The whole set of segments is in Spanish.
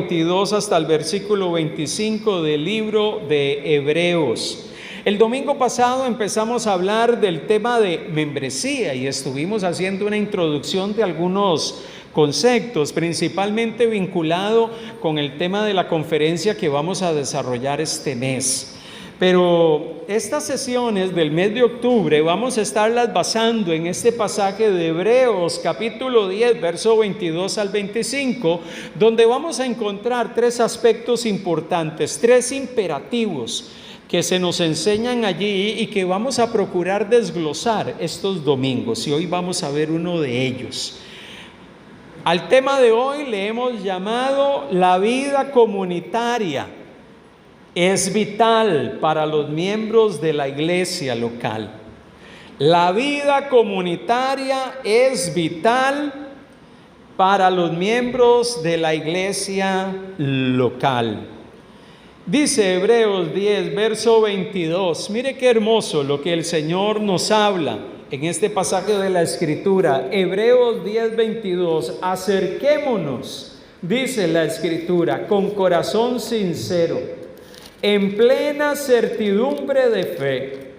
22 hasta el versículo 25 del libro de Hebreos. El domingo pasado empezamos a hablar del tema de membresía y estuvimos haciendo una introducción de algunos conceptos, principalmente vinculado con el tema de la conferencia que vamos a desarrollar este mes. Pero estas sesiones del mes de octubre vamos a estarlas basando en este pasaje de Hebreos capítulo 10, verso 22 al 25, donde vamos a encontrar tres aspectos importantes, tres imperativos que se nos enseñan allí y que vamos a procurar desglosar estos domingos, y hoy vamos a ver uno de ellos. Al tema de hoy le hemos llamado la vida comunitaria. Es vital para los miembros de la iglesia local. La vida comunitaria es vital para los miembros de la iglesia local. Dice Hebreos 10, verso 22. Mire qué hermoso lo que el Señor nos habla en este pasaje de la Escritura. Hebreos 10, 22. Acerquémonos, dice la Escritura, con corazón sincero, en plena certidumbre de fe,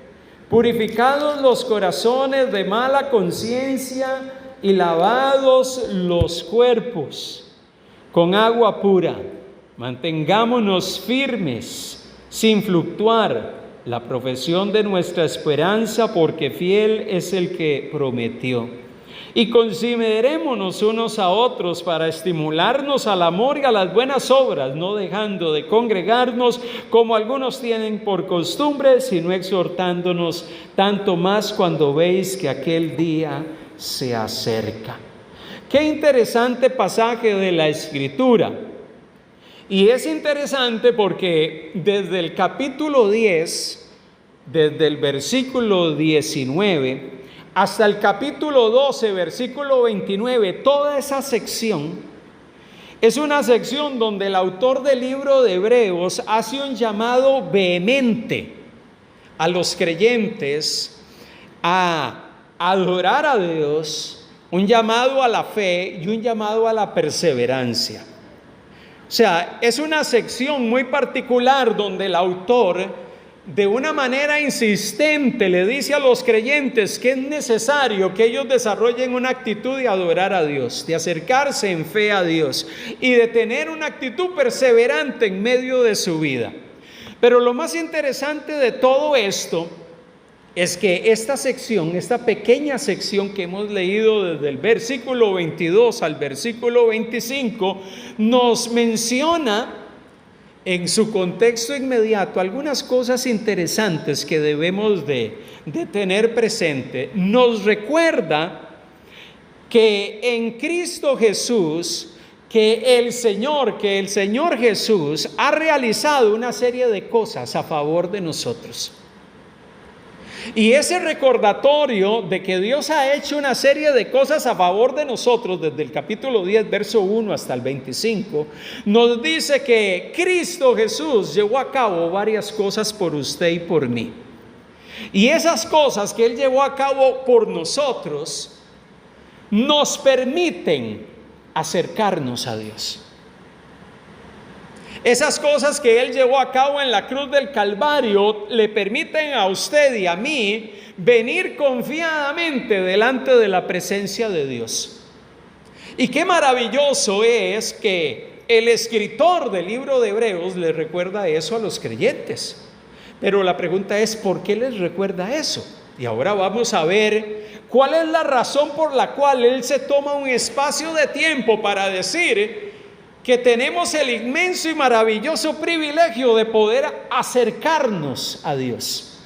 purificados los corazones de mala conciencia y lavados los cuerpos con agua pura. Mantengámonos firmes, sin fluctuar, la profesión de nuestra esperanza, porque fiel es el que prometió. Y considerémonos unos a otros para estimularnos al amor y a las buenas obras, no dejando de congregarnos como algunos tienen por costumbre, sino exhortándonos tanto más cuando veis que aquel día se acerca. Qué interesante pasaje de la Escritura. Y es interesante porque desde el capítulo 10, desde el versículo 19, hasta el capítulo 12, versículo 29, toda esa sección es una sección donde el autor del libro de Hebreos hace un llamado vehemente a los creyentes a adorar a Dios, un llamado a la fe y un llamado a la perseverancia. O sea, es una sección muy particular donde el autor, de una manera insistente, le dice a los creyentes que es necesario que ellos desarrollen una actitud de adorar a Dios, de acercarse en fe a Dios y de tener una actitud perseverante en medio de su vida. Pero lo más interesante de todo esto es que esta sección, esta pequeña sección que hemos leído desde el versículo 22 al versículo 25, nos menciona en su contexto inmediato algunas cosas interesantes que debemos de tener presente. Nos recuerda que en Cristo Jesús, que el Señor Jesús ha realizado una serie de cosas a favor de nosotros. Y ese recordatorio de que Dios ha hecho una serie de cosas a favor de nosotros, desde el capítulo 10, verso 1 hasta el 25, nos dice que Cristo Jesús llevó a cabo varias cosas por usted y por mí. Y esas cosas que Él llevó a cabo por nosotros nos permiten acercarnos a Dios. Esas cosas que Él llevó a cabo en la cruz del Calvario le permiten a usted y a mí venir confiadamente delante de la presencia de Dios. Y qué maravilloso es que el escritor del libro de Hebreos le recuerda eso a los creyentes. Pero la pregunta es, ¿por qué les recuerda eso? Y ahora vamos a ver cuál es la razón por la cual Él se toma un espacio de tiempo para decir que tenemos el inmenso y maravilloso privilegio de poder acercarnos a Dios.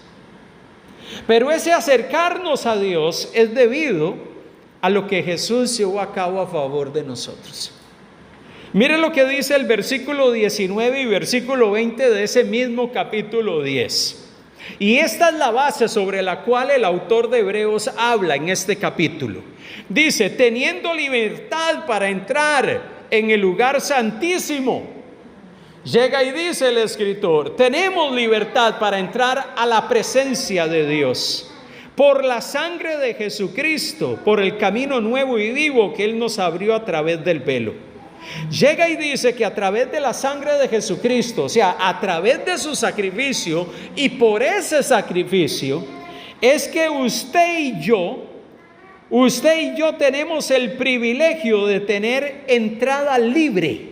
Pero ese acercarnos a Dios es debido a lo que Jesús llevó a cabo a favor de nosotros. Mire lo que dice el versículo 19 y versículo 20 de ese mismo capítulo 10. Y esta es la base sobre la cual el autor de Hebreos habla en este capítulo. Dice, teniendo libertad para entrar en el lugar santísimo. Llega y dice el escritor, tenemos libertad para entrar a la presencia de Dios por la sangre de Jesucristo, por el camino nuevo y vivo que Él nos abrió a través del velo. Llega y dice que a través de la sangre de Jesucristo, o sea, a través de su sacrificio, y por ese sacrificio, es que usted y yo tenemos el privilegio de tener entrada libre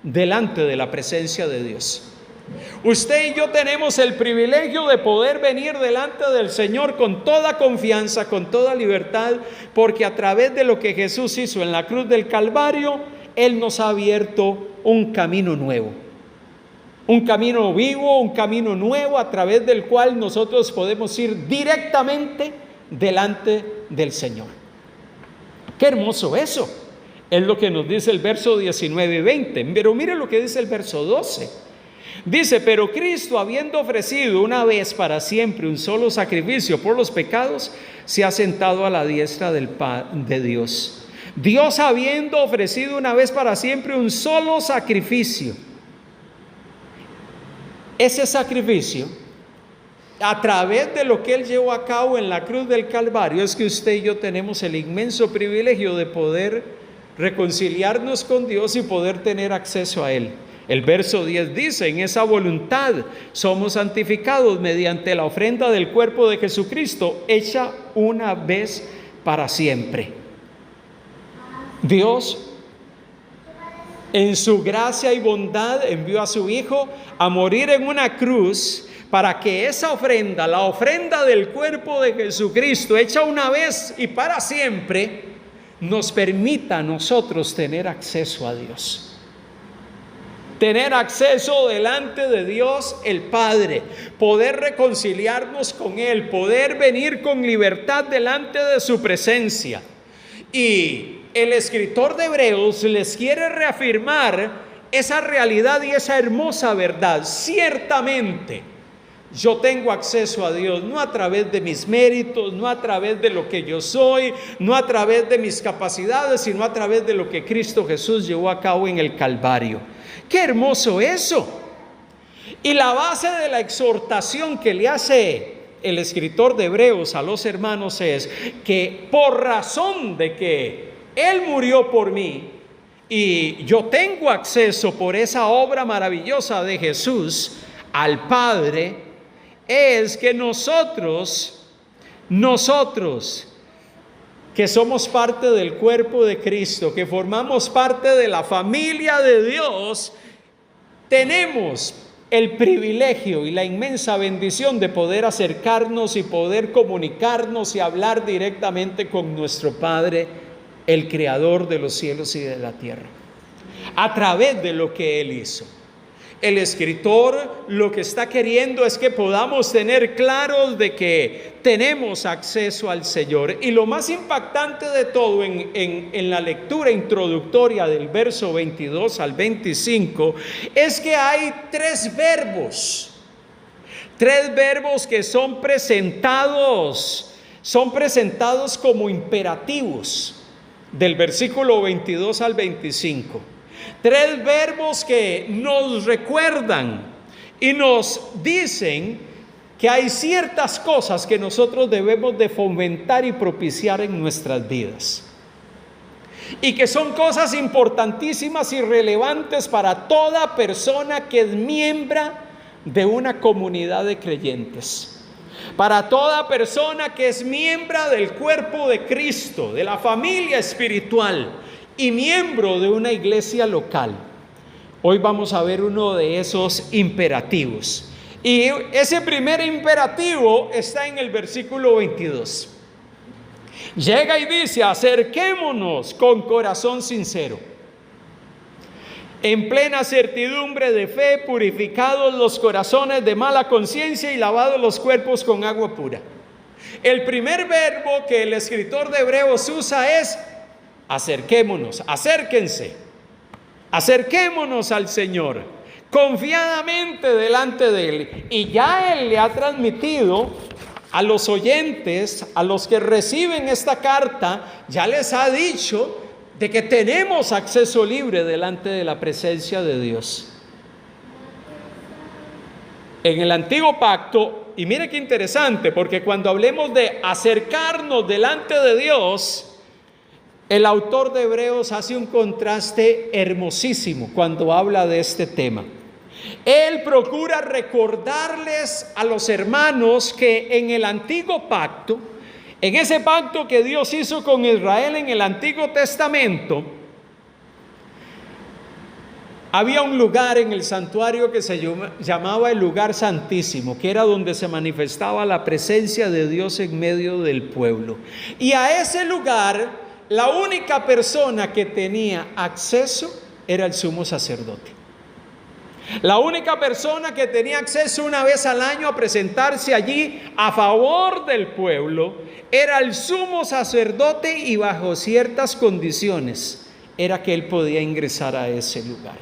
delante de la presencia de Dios. Usted y yo tenemos el privilegio de poder venir delante del Señor con toda confianza, con toda libertad, porque a través de lo que Jesús hizo en la cruz del Calvario, Él nos ha abierto un camino nuevo, un camino vivo, un camino nuevo a través del cual nosotros podemos ir directamente delante del Señor. ¡Qué hermoso eso! Es lo que nos dice el verso 19 y 20. Pero mire lo que dice el verso 12. Dice: pero Cristo, habiendo ofrecido una vez para siempre un solo sacrificio por los pecados, se ha sentado a la diestra de Dios. Dios, habiendo ofrecido una vez para siempre un solo sacrificio, ese sacrificio, a través de lo que Él llevó a cabo en la cruz del Calvario, es que usted y yo tenemos el inmenso privilegio de poder reconciliarnos con Dios y poder tener acceso a Él. El verso 10 dice: en esa voluntad somos santificados mediante la ofrenda del cuerpo de Jesucristo, hecha una vez para siempre. Dios, en su gracia y bondad, envió a su Hijo a morir en una cruz para que esa ofrenda, la ofrenda del cuerpo de Jesucristo, hecha una vez y para siempre, nos permita a nosotros tener acceso a Dios. Tener acceso delante de Dios el Padre, poder reconciliarnos con Él, poder venir con libertad delante de su presencia. Y el escritor de Hebreos les quiere reafirmar esa realidad y esa hermosa verdad. Ciertamente, yo tengo acceso a Dios, no a través de mis méritos, no a través de lo que yo soy, no a través de mis capacidades, sino a través de lo que Cristo Jesús llevó a cabo en el Calvario. ¡Qué hermoso eso! Y la base de la exhortación que le hace el escritor de Hebreos a los hermanos es que por razón de que Él murió por mí y yo tengo acceso por esa obra maravillosa de Jesús al Padre, es que nosotros que somos parte del cuerpo de Cristo, que formamos parte de la familia de Dios, tenemos el privilegio y la inmensa bendición de poder acercarnos y poder comunicarnos y hablar directamente con nuestro Padre, el Creador de los cielos y de la tierra, a través de lo que Él hizo. El escritor lo que está queriendo es que podamos tener claros de que tenemos acceso al Señor. Y lo más impactante de todo en la lectura introductoria del verso 22 al 25 es que hay tres verbos que son presentados como imperativos del versículo 22 al 25. Tres verbos que nos recuerdan y nos dicen que hay ciertas cosas que nosotros debemos de fomentar y propiciar en nuestras vidas. Y que son cosas importantísimas y relevantes para toda persona que es miembro de una comunidad de creyentes. Para toda persona que es miembro del cuerpo de Cristo, de la familia espiritual y miembro de una iglesia local. Hoy vamos a ver uno de esos imperativos. Y ese primer imperativo está en el versículo 22. Llega y dice: acerquémonos con corazón sincero, en plena certidumbre de fe, purificados los corazones de mala conciencia y lavados los cuerpos con agua pura. El primer verbo que el escritor de Hebreos usa es acerquémonos, acerquémonos al Señor, confiadamente delante de Él. Y ya Él le ha transmitido a los oyentes, a los que reciben esta carta, ya les ha dicho de que tenemos acceso libre delante de la presencia de Dios. En el antiguo pacto, y mire qué interesante, porque cuando hablemos de acercarnos delante de Dios, El autor de Hebreos hace un contraste hermosísimo cuando habla de este tema. Él procura recordarles a los hermanos que en el antiguo pacto, en ese pacto que Dios hizo con Israel en el Antiguo Testamento, había un lugar en el santuario que se llamaba el lugar santísimo, que era donde se manifestaba la presencia de Dios en medio del pueblo. Y a ese lugar, la única persona que tenía acceso era el sumo sacerdote. La única persona que tenía acceso una vez al año a presentarse allí a favor del pueblo era el sumo sacerdote, y bajo ciertas condiciones era que él podía ingresar a ese lugar.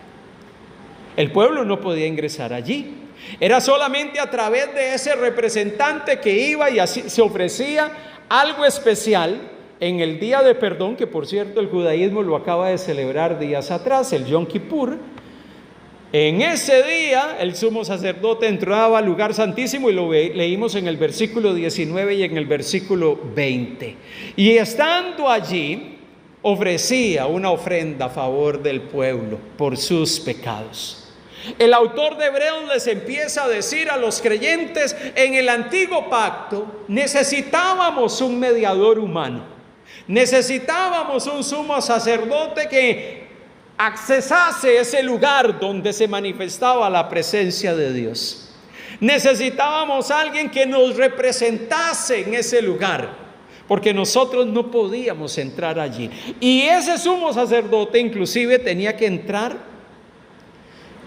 El pueblo no podía ingresar allí. Era solamente a través de ese representante que iba, y así se ofrecía algo especial en el día de perdón, que por cierto el judaísmo lo acaba de celebrar días atrás, el Yom Kippur. En ese día el sumo sacerdote entraba al lugar santísimo, y lo leímos en el versículo 19 y en el versículo 20. Y estando allí, ofrecía una ofrenda a favor del pueblo por sus pecados. El autor de Hebreos les empieza a decir a los creyentes: en el antiguo pacto necesitábamos un mediador humano, necesitábamos un sumo sacerdote que accesase ese lugar donde se manifestaba la presencia de Dios. Necesitábamos alguien que nos representase en ese lugar, porque nosotros no podíamos entrar allí. Y ese sumo sacerdote inclusive tenía que entrar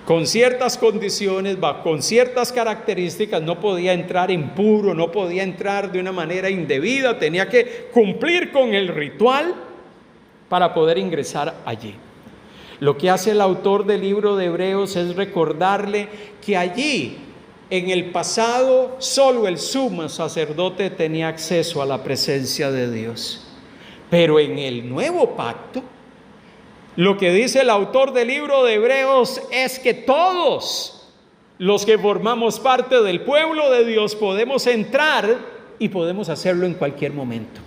con ciertas condiciones, con ciertas características. No podía entrar impuro, no podía entrar de una manera indebida, tenía que cumplir con el ritual para poder ingresar allí. Lo que hace el autor del libro de Hebreos es recordarle que allí, en el pasado, solo el sumo sacerdote tenía acceso a la presencia de Dios. Pero en el nuevo pacto, lo que dice el autor del libro de Hebreos es que todos los que formamos parte del pueblo de Dios podemos entrar, y podemos hacerlo en cualquier momento,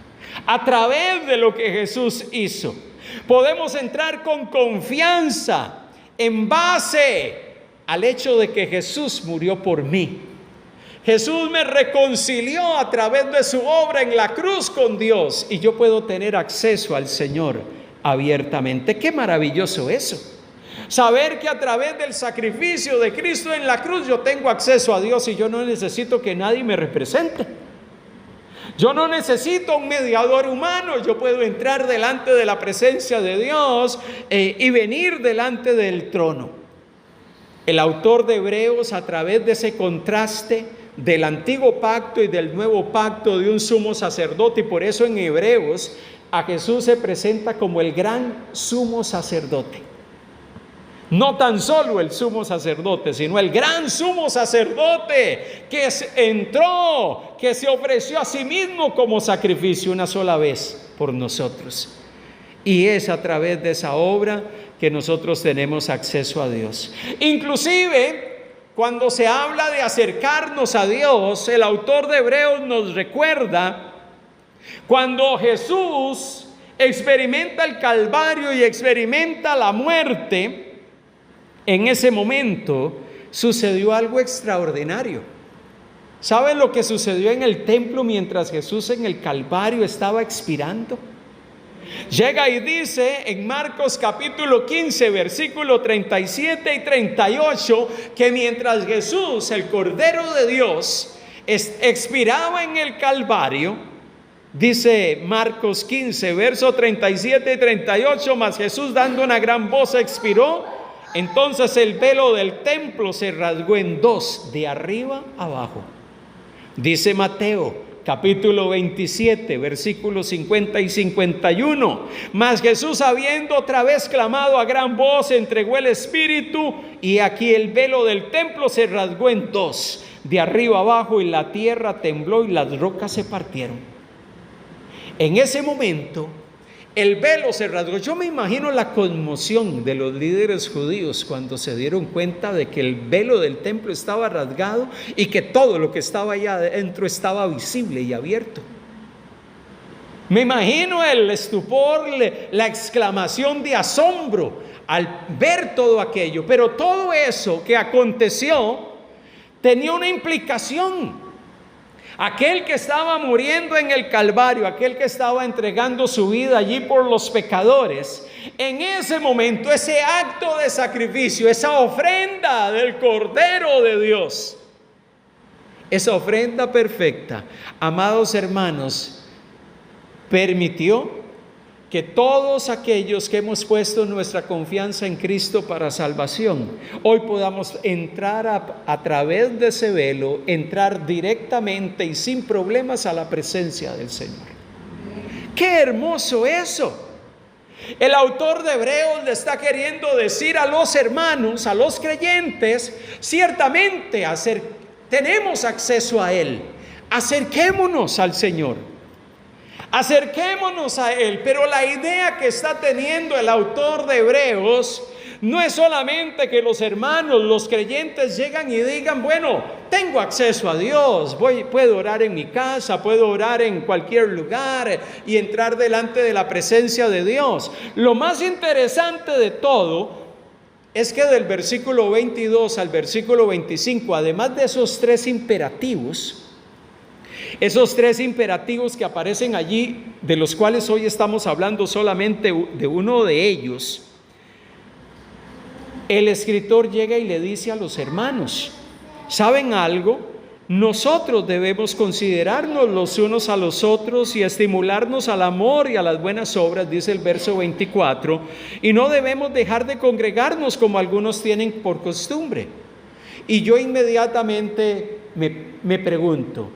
a través de lo que Jesús hizo. Podemos entrar con confianza en base al hecho de que Jesús murió por mí. Jesús me reconcilió a través de su obra en la cruz con Dios, y yo puedo tener acceso al Señor abiertamente. ¡Qué maravilloso eso! Saber que a través del sacrificio de Cristo en la cruz yo tengo acceso a Dios, y yo no necesito que nadie me represente. Yo no necesito un mediador humano. Yo puedo entrar delante de la presencia de Dios y venir delante del trono. El autor de Hebreos, a través de ese contraste del antiguo pacto y del nuevo pacto de un sumo sacerdote, y por eso en Hebreos a Jesús se presenta como el gran sumo sacerdote. No tan solo el sumo sacerdote, sino el gran sumo sacerdote que entró, que se ofreció a sí mismo como sacrificio una sola vez por nosotros. Y es a través de esa obra que nosotros tenemos acceso a Dios. Inclusive, cuando se habla de acercarnos a Dios, el autor de Hebreos nos recuerda cuando Jesús experimenta el Calvario y experimenta la muerte. En ese momento sucedió algo extraordinario. ¿Saben lo que sucedió en el templo mientras Jesús en el Calvario estaba expirando? Llega y dice en Marcos capítulo 15, versículo 37 y 38, que mientras Jesús, el Cordero de Dios, expiraba en el Calvario, dice Marcos 15, verso 37 y 38, mas Jesús, dando una gran voz, expiró. Entonces el velo del templo se rasgó en dos, de arriba abajo. Dice Mateo capítulo 27, versículos 50 y 51. Mas Jesús, habiendo otra vez clamado a gran voz, entregó el Espíritu, y aquí el velo del templo se rasgó en dos, de arriba abajo, y la tierra tembló y las rocas se partieron. En ese momento el velo se rasgó. Yo me imagino la conmoción de los líderes judíos cuando se dieron cuenta de que el velo del templo estaba rasgado y que todo lo que estaba allá adentro estaba visible y abierto. Me imagino el estupor, la exclamación de asombro al ver todo aquello. Pero todo eso que aconteció tenía una implicación. Aquel que estaba muriendo en el Calvario, aquel que estaba entregando su vida allí por los pecadores, en ese momento, ese acto de sacrificio, esa ofrenda del Cordero de Dios, esa ofrenda perfecta, amados hermanos, permitió que todos aquellos que hemos puesto nuestra confianza en Cristo para salvación, hoy podamos entrar a través de ese velo, entrar directamente y sin problemas a la presencia del Señor. ¡Qué hermoso eso! El autor de Hebreos le está queriendo decir a los hermanos, a los creyentes, ciertamente tenemos acceso a Él. Acerquémonos al Señor. Acerquémonos a Él, pero la idea que está teniendo el autor de Hebreos no es solamente que los hermanos, los creyentes llegan y digan, bueno, tengo acceso a Dios, puedo orar en mi casa, puedo orar en cualquier lugar y entrar delante de la presencia de Dios. Lo más interesante de todo es que del versículo 22 al versículo 25, además de esos tres imperativos que aparecen allí, de los cuales hoy estamos hablando solamente de uno de ellos, el escritor llega y le dice a los hermanos, ¿saben algo? Nosotros debemos considerarnos los unos a los otros y estimularnos al amor y a las buenas obras, dice el verso 24, y no debemos dejar de congregarnos como algunos tienen por costumbre. Y yo inmediatamente me pregunto,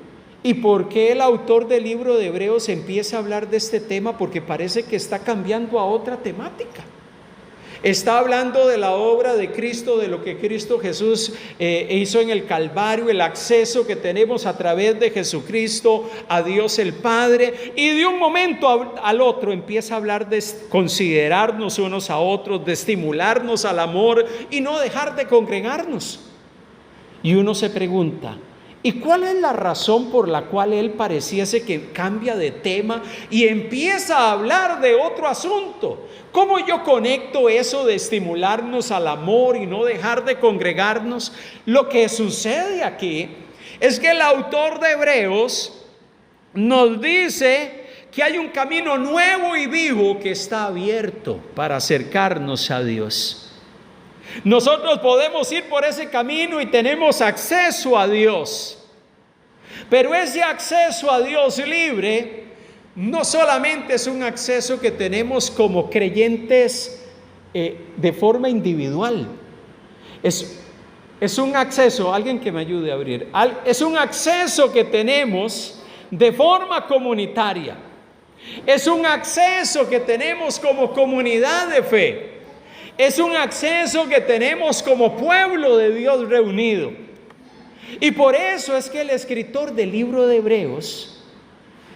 ¿y por qué el autor del libro de Hebreos empieza a hablar de este tema? Porque parece que está cambiando a otra temática. Está hablando de la obra de Cristo, de lo que Cristo Jesús hizo en el Calvario, el acceso que tenemos a través de Jesucristo a Dios el Padre. Y de un momento al otro empieza a hablar de considerarnos unos a otros, de estimularnos al amor y no dejar de congregarnos. Y uno se pregunta, ¿y cuál es la razón por la cual él pareciese que cambia de tema y empieza a hablar de otro asunto? ¿Cómo yo conecto eso de estimularnos al amor y no dejar de congregarnos? Lo que sucede aquí es que el autor de Hebreos nos dice que hay un camino nuevo y vivo que está abierto para acercarnos a Dios. Nosotros podemos ir por ese camino y tenemos acceso a Dios. Pero ese acceso a Dios libre no solamente es un acceso que tenemos como creyentes de forma individual. Es un acceso, alguien que me ayude a abrir. Es un acceso que tenemos de forma comunitaria. Es un acceso que tenemos como comunidad de fe. Es un acceso que tenemos como pueblo de Dios reunido. Y por eso es que el escritor del libro de Hebreos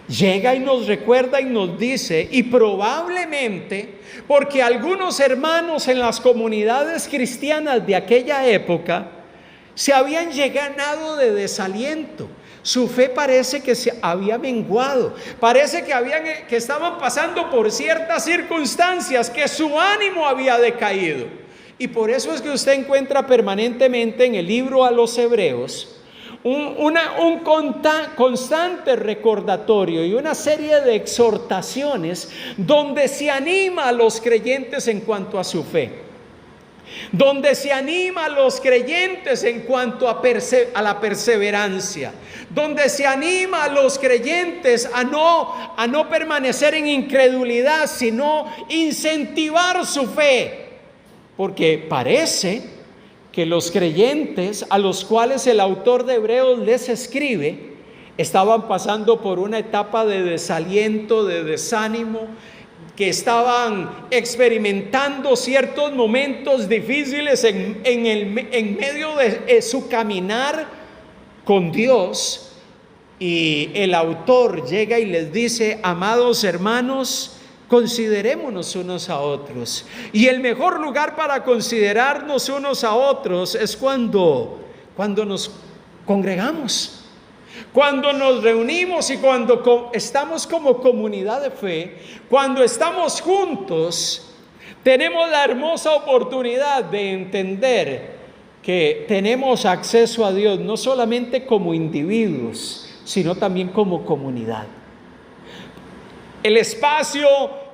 llega y nos recuerda y nos dice, y probablemente porque algunos hermanos en las comunidades cristianas de aquella época se habían llenado de desaliento. Su fe parece que se había menguado, parece que estaban pasando por ciertas circunstancias, que su ánimo había decaído. Y por eso es que usted encuentra permanentemente en el libro a los Hebreos un constante recordatorio y una serie de exhortaciones donde se anima a los creyentes en cuanto a su fe, donde se anima a los creyentes en cuanto a la perseverancia, donde se anima a los creyentes a no permanecer en incredulidad, sino incentivar su fe, porque parece que los creyentes a los cuales el autor de Hebreos les escribe estaban pasando por una etapa de desaliento, de desánimo, que estaban experimentando ciertos momentos difíciles en medio de su caminar con Dios. Y el autor llega y les dice, amados hermanos, considerémonos unos a otros. Y el mejor lugar para considerarnos unos a otros es cuando nos congregamos. Cuando nos reunimos y cuando estamos como comunidad de fe, cuando estamos juntos, tenemos la hermosa oportunidad de entender que tenemos acceso a Dios no solamente como individuos, sino también como comunidad. El espacio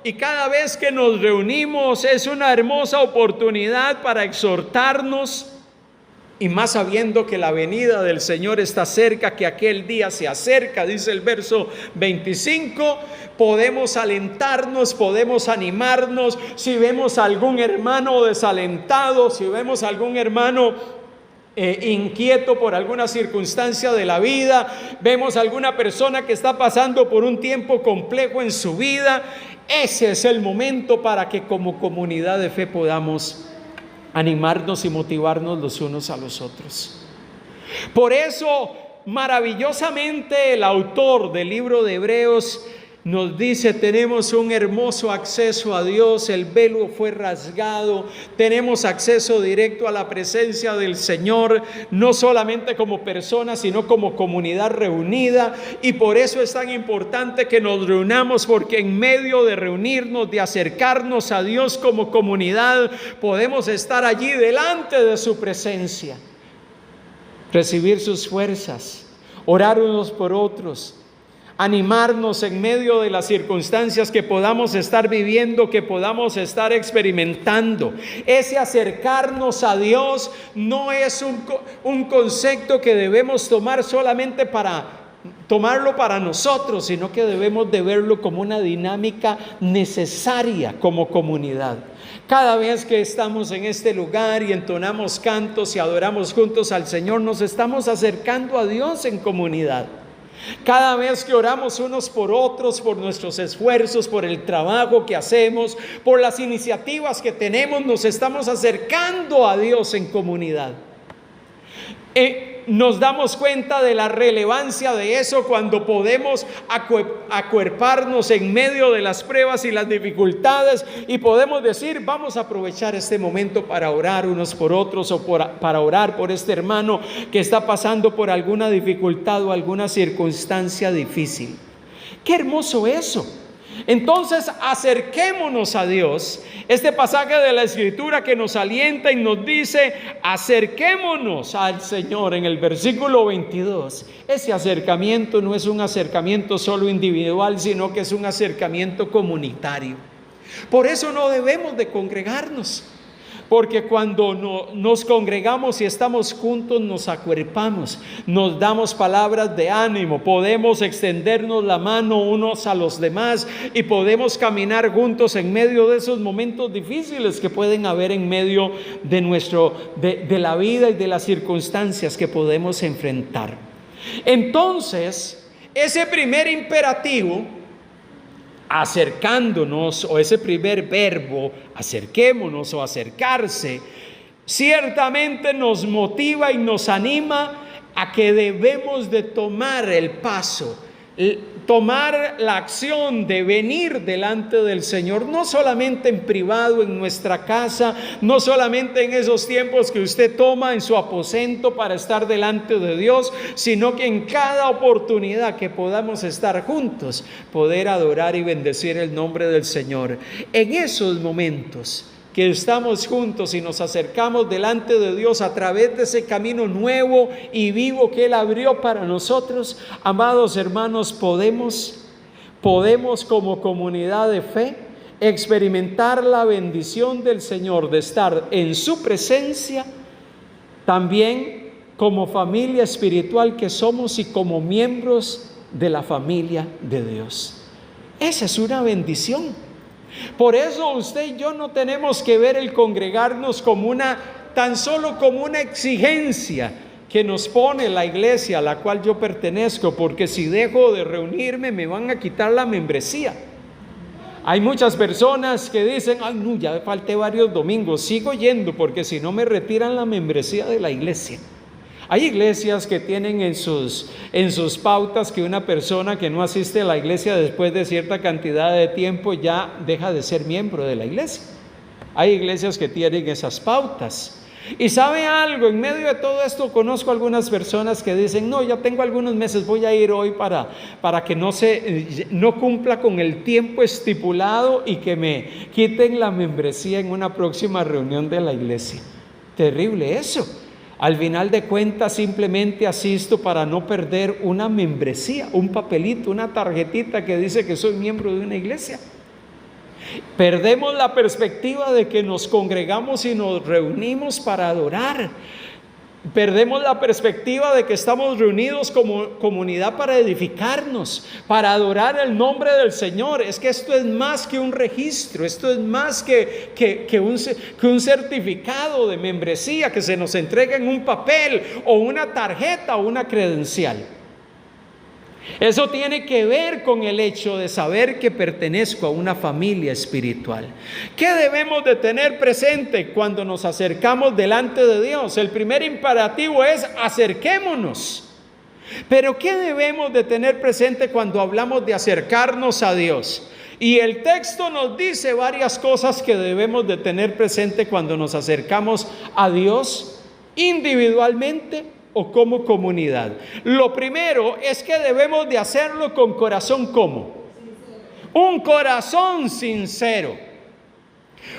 y cada vez que nos reunimos es una hermosa oportunidad para exhortarnos, y más sabiendo que la venida del Señor está cerca, que aquel día se acerca, dice el verso 25, podemos alentarnos, podemos animarnos. Si vemos a algún hermano desalentado, si vemos a algún hermano inquieto por alguna circunstancia de la vida, vemos a alguna persona que está pasando por un tiempo complejo en su vida, ese es el momento para que como comunidad de fe podamos animarnos y motivarnos los unos a los otros. Por eso, maravillosamente, el autor del libro de Hebreos nos dice: tenemos un hermoso acceso a Dios, el velo fue rasgado, tenemos acceso directo a la presencia del Señor, no solamente como personas, sino como comunidad reunida. Y por eso es tan importante que nos reunamos, porque en medio de reunirnos, de acercarnos a Dios como comunidad, podemos estar allí delante de su presencia, recibir sus fuerzas, orar unos por otros, animarnos en medio de las circunstancias que podamos estar viviendo, que podamos estar experimentando. Ese acercarnos a Dios no es un concepto que debemos tomar solamente para tomarlo para nosotros, sino que debemos de verlo como una dinámica necesaria como comunidad. Cada vez que estamos en este lugar y entonamos cantos y adoramos juntos al Señor, nos estamos acercando a Dios en comunidad. Cada vez que oramos unos por otros, por nuestros esfuerzos, por el trabajo que hacemos, por las iniciativas que tenemos, nos estamos acercando a Dios en comunidad. Nos damos cuenta de la relevancia de eso cuando podemos acuerparnos en medio de las pruebas y las dificultades, y podemos decir: vamos a aprovechar este momento para orar unos por otros, o para orar por este hermano que está pasando por alguna dificultad o alguna circunstancia difícil. ¡Qué hermoso eso! Entonces, acerquémonos a Dios. Este pasaje de la Escritura que nos alienta y nos dice: acerquémonos al Señor, en el versículo 22. Ese acercamiento no es un acercamiento solo individual, sino que es un acercamiento comunitario. Por eso no debemos de congregarnos, porque cuando nos congregamos y estamos juntos, nos acuerpamos, nos damos palabras de ánimo, podemos extendernos la mano unos a los demás y podemos caminar juntos en medio de esos momentos difíciles que pueden haber en medio de la vida y de las circunstancias que podemos enfrentar. Entonces, ese primer imperativo, acercándonos, o ese primer verbo, acerquémonos o acercarse, ciertamente nos motiva y nos anima a que debemos de tomar el paso, tomar la acción de venir delante del Señor, no solamente en privado, en nuestra casa, no solamente en esos tiempos que usted toma en su aposento para estar delante de Dios, sino que en cada oportunidad que podamos estar juntos, poder adorar y bendecir el nombre del Señor. En esos momentos que estamos juntos y nos acercamos delante de Dios a través de ese camino nuevo y vivo que Él abrió para nosotros, amados hermanos, podemos como comunidad de fe experimentar la bendición del Señor de estar en su presencia, también como familia espiritual que somos y como miembros de la familia de Dios. Esa es una bendición. Por eso usted y yo no tenemos que ver el congregarnos tan solo como una exigencia que nos pone la iglesia a la cual yo pertenezco, porque si dejo de reunirme me van a quitar la membresía. Hay muchas personas que dicen: ay no, ya falté varios domingos, sigo yendo porque si no me retiran la membresía de la iglesia. Hay iglesias que tienen en sus pautas que una persona que no asiste a la iglesia después de cierta cantidad de tiempo ya deja de ser miembro de la iglesia. Hay iglesias que tienen esas pautas. Y sabe algo, en medio de todo esto conozco algunas personas que dicen, no, ya tengo algunos meses, voy a ir hoy para que no cumpla con el tiempo estipulado y que me quiten la membresía en una próxima reunión de la iglesia. Terrible eso. Al final de cuentas simplemente asisto para no perder una membresía, un papelito, una tarjetita que dice que soy miembro de una iglesia. Perdemos la perspectiva de que nos congregamos y nos reunimos para adorar. Perdemos la perspectiva de que estamos reunidos como comunidad para edificarnos, para adorar el nombre del Señor. Es que esto es más que un registro, esto es más que un certificado de membresía que se nos entrega en un papel o una tarjeta o una credencial. Eso tiene que ver con el hecho de saber que pertenezco a una familia espiritual. ¿Qué debemos de tener presente cuando nos acercamos delante de Dios? El primer imperativo es acerquémonos. Pero ¿qué debemos de tener presente cuando hablamos de acercarnos a Dios? Y el texto nos dice varias cosas que debemos de tener presente cuando nos acercamos a Dios individualmente o como comunidad. Lo primero es que debemos de hacerlo con corazón ¿cómo? Un corazón sincero.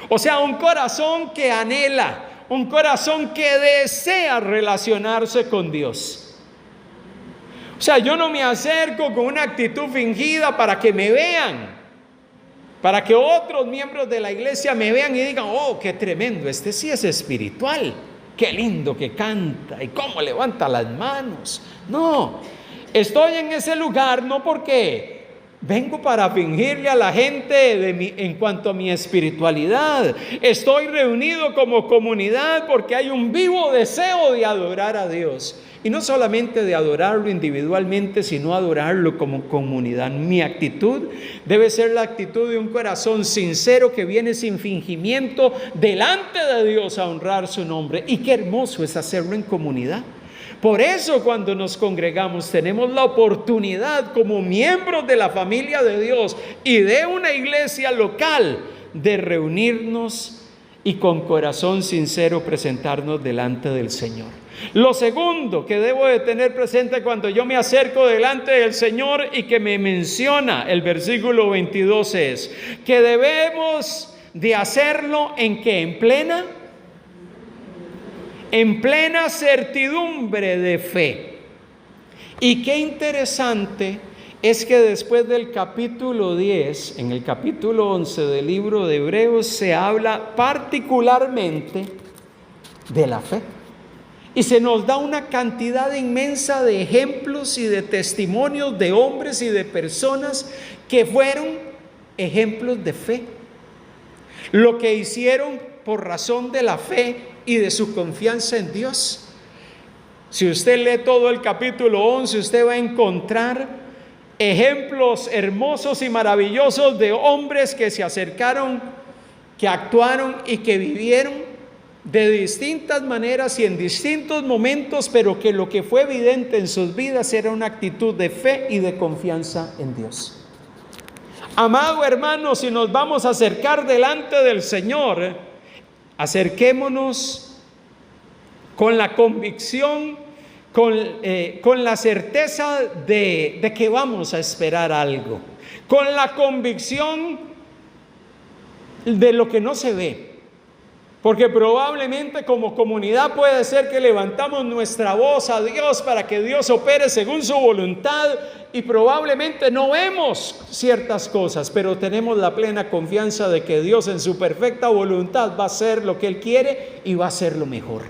O sea, un corazón que anhela, un corazón que desea relacionarse con Dios. O sea, yo no me acerco con una actitud fingida para que me vean, para que otros miembros de la iglesia me vean y digan, oh, qué tremendo, este sí es espiritual. Qué lindo que canta y cómo levanta las manos. No, estoy en ese lugar no porque vengo para fingirle a la gente en cuanto a mi espiritualidad. Estoy reunido como comunidad porque hay un vivo deseo de adorar a Dios. Y no solamente de adorarlo individualmente, sino adorarlo como comunidad. Mi actitud debe ser la actitud de un corazón sincero que viene sin fingimiento delante de Dios a honrar su nombre. Y qué hermoso es hacerlo en comunidad. Por eso cuando nos congregamos tenemos la oportunidad como miembros de la familia de Dios y de una iglesia local de reunirnos y con corazón sincero presentarnos delante del Señor. Lo segundo que debo de tener presente cuando yo me acerco delante del Señor y que me menciona el versículo 22 es que debemos de hacerlo ¿en qué? En plena certidumbre de fe. Y qué interesante es que después del capítulo 10, en el capítulo 11 del libro de Hebreos se habla particularmente de la fe. Y se nos da una cantidad inmensa de ejemplos y de testimonios de hombres y de personas que fueron ejemplos de fe. Lo que hicieron por razón de la fe y de su confianza en Dios. Si usted lee todo el capítulo 11, usted va a encontrar ejemplos hermosos y maravillosos de hombres que se acercaron, que actuaron y que vivieron de distintas maneras y en distintos momentos, pero que lo que fue evidente en sus vidas era una actitud de fe y de confianza en Dios. Amado hermano, si nos vamos a acercar delante del Señor, acerquémonos con la convicción, con la certeza de que vamos a esperar algo, con la convicción de lo que no se ve. Porque probablemente como comunidad puede ser que levantamos nuestra voz a Dios para que Dios opere según su voluntad y probablemente no vemos ciertas cosas, pero tenemos la plena confianza de que Dios en su perfecta voluntad va a hacer lo que Él quiere y va a hacer lo mejor.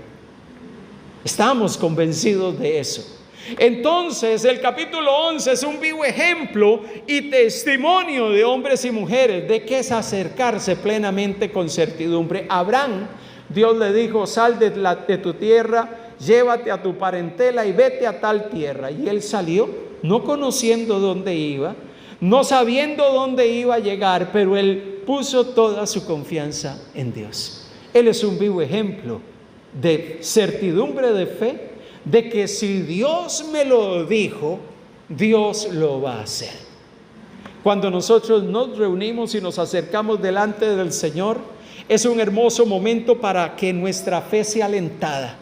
Estamos convencidos de eso. Entonces el capítulo 11 es un vivo ejemplo y testimonio de hombres y mujeres de que es acercarse plenamente con certidumbre. Abraham, Dios le dijo, sal de tu tierra, llévate a tu parentela y vete a tal tierra. Y él salió, no conociendo dónde iba, no sabiendo dónde iba a llegar, pero él puso toda su confianza en Dios. Él es un vivo ejemplo de certidumbre de fe, de que si Dios me lo dijo, Dios lo va a hacer. Cuando nosotros nos reunimos y nos acercamos delante del Señor, Es un hermoso momento para que nuestra fe sea alentada,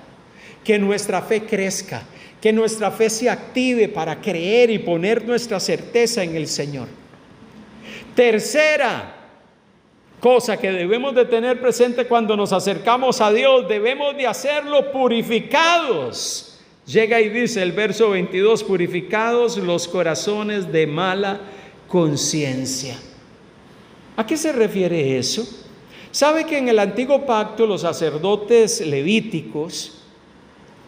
que nuestra fe crezca, que nuestra fe se active para creer y poner nuestra certeza en el Señor. Tercera cosa que debemos de tener presente cuando nos acercamos a Dios: debemos de hacerlo purificados. Llega y dice el verso 22: purificados los corazones de mala conciencia. ¿A qué se refiere eso? ¿Sabe que en el antiguo pacto los sacerdotes levíticos,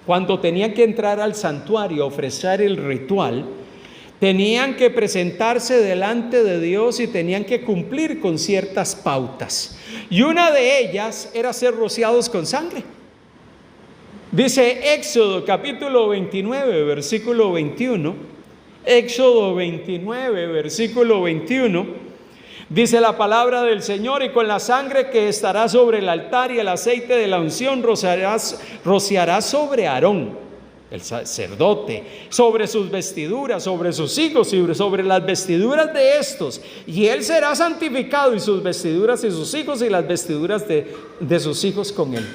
cuando tenían que entrar al santuario a ofrecer el ritual, tenían que presentarse delante de Dios y tenían que cumplir con ciertas pautas? Y una de ellas era ser rociados con sangre. Dice Éxodo capítulo 29, versículo 21. Éxodo 29, versículo 21. Dice la palabra del Señor: y con la sangre que estará sobre el altar y el aceite de la unción rociarás sobre Aarón, el sacerdote, sobre sus vestiduras, sobre sus hijos y sobre las vestiduras de estos, y él será santificado, y sus vestiduras y sus hijos y las vestiduras de sus hijos con él.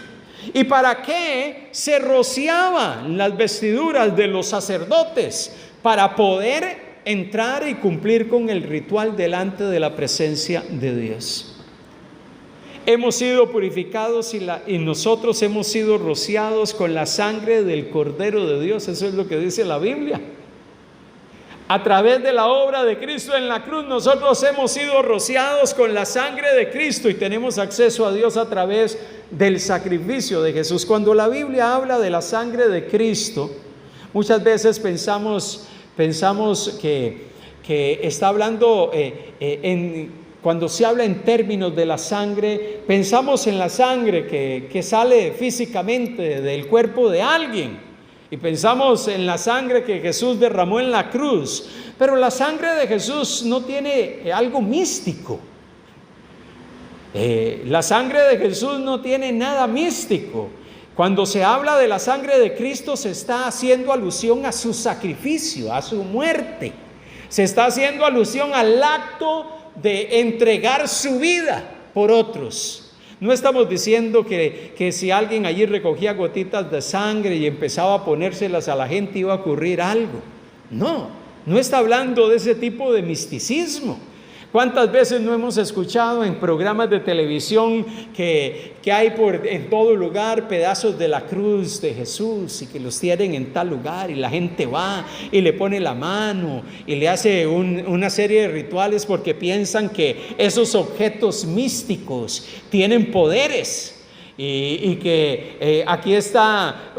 ¿Y para qué se rociaban las vestiduras de los sacerdotes? Para poder entrar y cumplir con el ritual delante de la presencia de Dios. Hemos sido purificados y nosotros hemos sido rociados con la sangre del Cordero de Dios. Eso es lo que dice la Biblia. A través de la obra de Cristo en la cruz, nosotros hemos sido rociados con la sangre de Cristo y tenemos acceso a Dios a través del sacrificio de Jesús. Cuando la Biblia habla de la sangre de Cristo, muchas veces pensamos que está hablando, cuando se habla en términos de la sangre, pensamos en la sangre que sale físicamente del cuerpo de alguien, y pensamos en la sangre que Jesús derramó en la cruz. Pero la sangre de Jesús no tiene algo místico. La sangre de Jesús no tiene nada místico. Cuando se habla de la sangre de Cristo, se está haciendo alusión a su sacrificio, a su muerte. Se está haciendo alusión al acto de entregar su vida por otros. No estamos diciendo que si alguien allí recogía gotitas de sangre y empezaba a ponérselas a la gente iba a ocurrir algo. No está hablando de ese tipo de misticismo. ¿Cuántas veces no hemos escuchado en programas de televisión que hay en todo lugar pedazos de la cruz de Jesús y que los tienen en tal lugar, y la gente va y le pone la mano y le hace una serie de rituales porque piensan que esos objetos místicos tienen poderes? Y que aquí está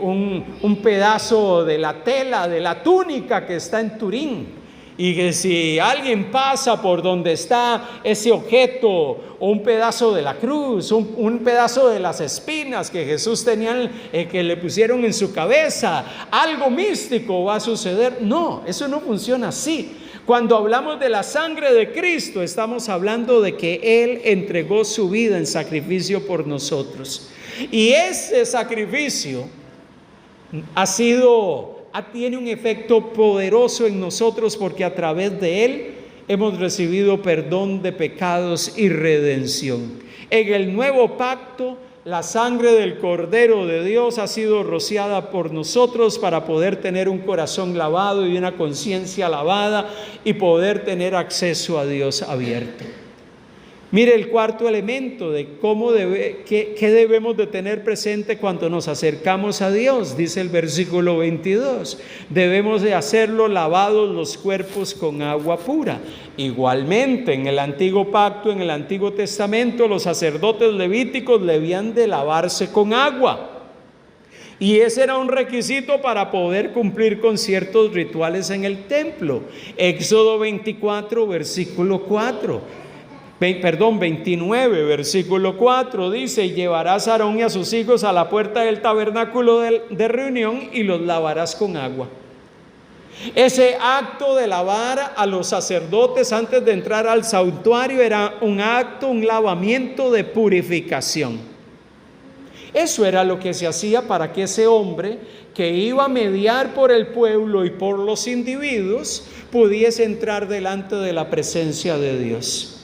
un pedazo de la tela, de la túnica que está en Turín. Y que si alguien pasa por donde está ese objeto, o un pedazo de la cruz, un pedazo de las espinas que Jesús tenía, que le pusieron en su cabeza, algo místico va a suceder. No, eso no funciona así. Cuando hablamos de la sangre de Cristo, estamos hablando de que Él entregó su vida en sacrificio por nosotros. Y ese sacrificio tiene un efecto poderoso en nosotros, porque a través de él hemos recibido perdón de pecados y redención. En el nuevo pacto, la sangre del Cordero de Dios ha sido rociada por nosotros para poder tener un corazón lavado y una conciencia lavada y poder tener acceso a Dios abierto. Mire el cuarto elemento de qué debemos de tener presente cuando nos acercamos a Dios. Dice el versículo 22, debemos de hacerlo lavados los cuerpos con agua pura. Igualmente, en el antiguo pacto, en el Antiguo Testamento, los sacerdotes levíticos debían de lavarse con agua. Y ese era un requisito para poder cumplir con ciertos rituales en el templo. Éxodo 24, versículo 4. 29, versículo 4 dice: llevarás a Aarón y a sus hijos a la puerta del tabernáculo de reunión y los lavarás con agua. Ese acto de lavar a los sacerdotes antes de entrar al santuario era un lavamiento de purificación. Eso era lo que se hacía para que ese hombre que iba a mediar por el pueblo y por los individuos pudiese entrar delante de la presencia de Dios.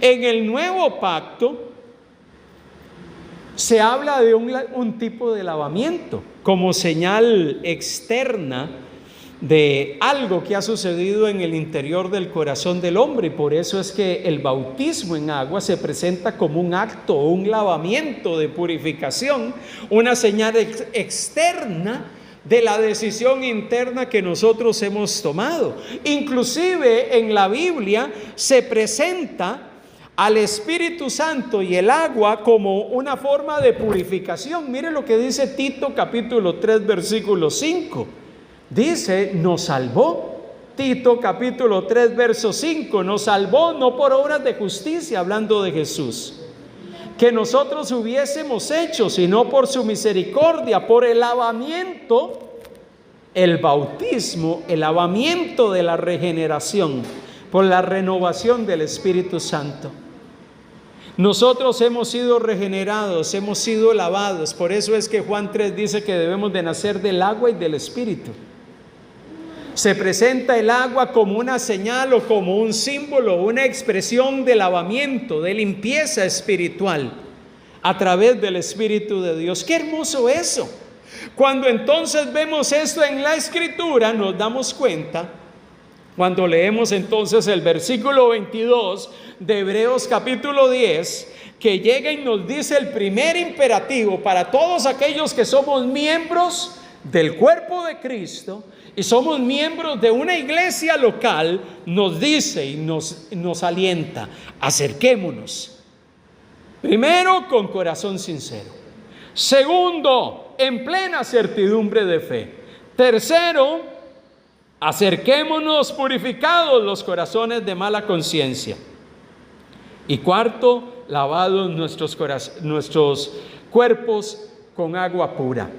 En el nuevo pacto, Se habla de un tipo de lavamiento como señal externa de algo que ha sucedido en el interior del corazón del hombre, y por eso es que el bautismo en agua se presenta como un acto o un lavamiento de purificación, una señal externa de la decisión interna que nosotros hemos tomado. Inclusive en la Biblia se presenta al Espíritu Santo y el agua como una forma de purificación. Mire lo que dice Tito capítulo 3 versículo 5. Dice, nos salvó. Tito capítulo 3 verso 5, nos salvó no por obras de justicia, hablando de Jesús, que nosotros hubiésemos hecho, sino por su misericordia, por el lavamiento, el bautismo, el lavamiento de la regeneración, por la renovación del Espíritu Santo. Nosotros hemos sido regenerados, hemos sido lavados. Por eso es que Juan 3 dice que debemos de nacer del agua y del Espíritu. Se presenta el agua como una señal o como un símbolo, una expresión de lavamiento, de limpieza espiritual a través del Espíritu de Dios. ¡Qué hermoso eso! Cuando entonces vemos esto en la Escritura, nos damos cuenta, cuando leemos entonces el versículo 22 de Hebreos capítulo 10, que llega y nos dice el primer imperativo para todos aquellos que somos miembros del cuerpo de Cristo y somos miembros de una iglesia local, nos dice y nos alienta: acerquémonos. Primero, con corazón sincero. Segundo, en plena certidumbre de fe. Tercero, acerquémonos purificados los corazones de mala conciencia. Y cuarto, lavados nuestros cuerpos con agua pura.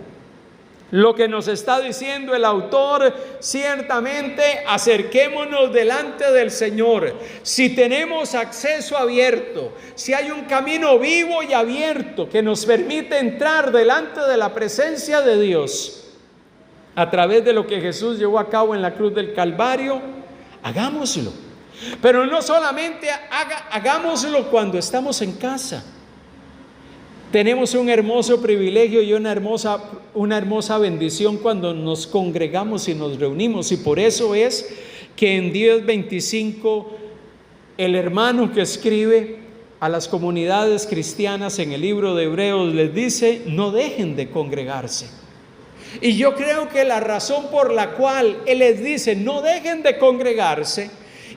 Lo que nos está diciendo el autor, ciertamente acerquémonos delante del Señor. Si tenemos acceso abierto, si hay un camino vivo y abierto que nos permite entrar delante de la presencia de Dios a través de lo que Jesús llevó a cabo en la cruz del Calvario, hagámoslo. Pero no solamente hagámoslo cuando estamos en casa. Tenemos un hermoso privilegio y una hermosa bendición cuando nos congregamos y nos reunimos, y por eso es que en 10:25 el hermano que escribe a las comunidades cristianas en el libro de Hebreos les dice: no dejen de congregarse. Y yo creo que la razón por la cual él les dice no dejen de congregarse